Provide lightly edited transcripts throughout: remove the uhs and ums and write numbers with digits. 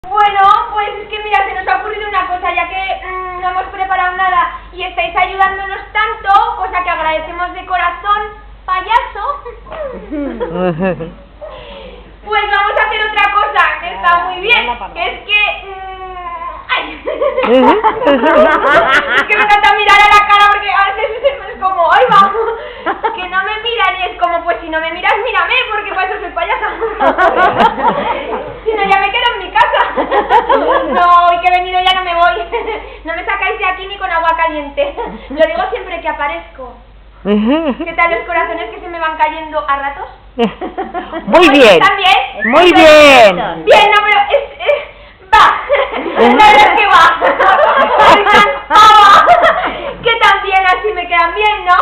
Bueno, pues es que mira, se nos ha ocurrido una cosa, ya que no hemos preparado nada y estáis ayudándonos tanto, cosa que agradecemos de corazón, payaso. Pues vamos a hacer otra cosa, que está muy bien, que es que... ¡ay! Es que me encanta mirar a la cara porque a veces es como, ¡ay, vamos! Que no me miran y es como, pues si no me miras, mírame, porque para eso soy payasa. Si no, ya me quedo en mi casa. No, hoy que he venido ya no me voy. No me sacáis de aquí ni con agua caliente. Lo digo siempre que aparezco. ¿Qué tal los corazones que se me van cayendo a ratos? Muy bien. ¿También? Muy bien. Bien, no, pero va. La verdad que va. Que también así me quedan bien, ¿no?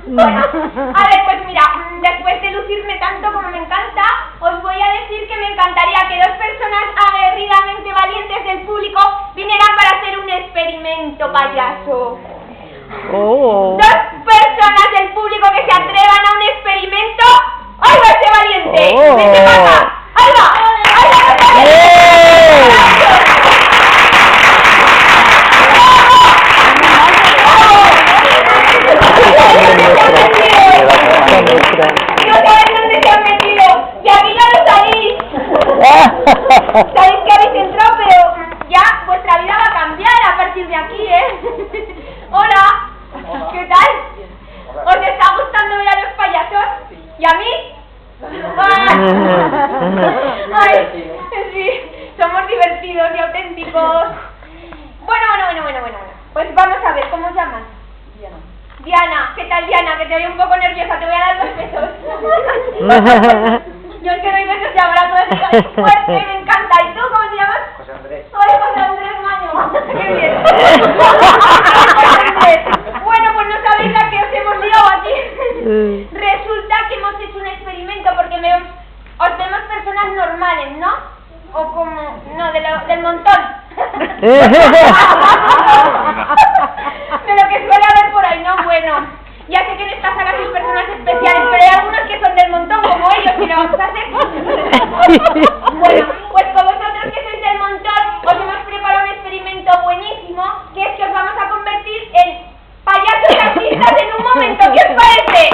Bueno, a ver, pues mira, después de lucirme tanto como me encanta, os voy a decir que me encantaría que dos personas aguerridamente valientes del público vinieran para hacer un experimento, payaso. Oh. Dos personas del público que se atrevan a un experimento. ¡Ay, va ese valiente! Oh. ¡Vete para acá! ¡Ahí va! ¡Ahí va! No sabéis dónde se han metido. Y aquí ya lo sabéis. Sabéis que habéis entrado, pero ya vuestra vida va a cambiar a partir de aquí, ¿eh? Hola. ¿Qué tal? ¿Os está gustando ver a los payasos? ¿Y a mí? Ay, sí, somos divertidos y auténticos. Bueno. Pues vamos a ver, ¿cómo os llamas? Diana, ¿qué tal, Diana? Que te veo un poco nerviosa, te voy a dar 2 besos. Yo es que doy besos y abrazos, es fuerte, me encanta. ¿Y tú cómo te llamas? José Andrés. Soy José Andrés Maño. ¡Qué bien! Bueno, pues no sabéis la que os hemos liado aquí. Resulta que hemos hecho un experimento porque os vemos personas normales, ¿no? O como... no, del montón. De lo que suele haber por ahí, ¿no? Bueno, ya sé que en esta sala sois personas especiales, pero hay algunos que son del montón como ellos y lo vamos a hacer. Bueno, pues con vosotros que sois del montón, os hemos preparado un experimento buenísimo, que es que os vamos a convertir en payasos artistas en un momento. ¿Qué os parece?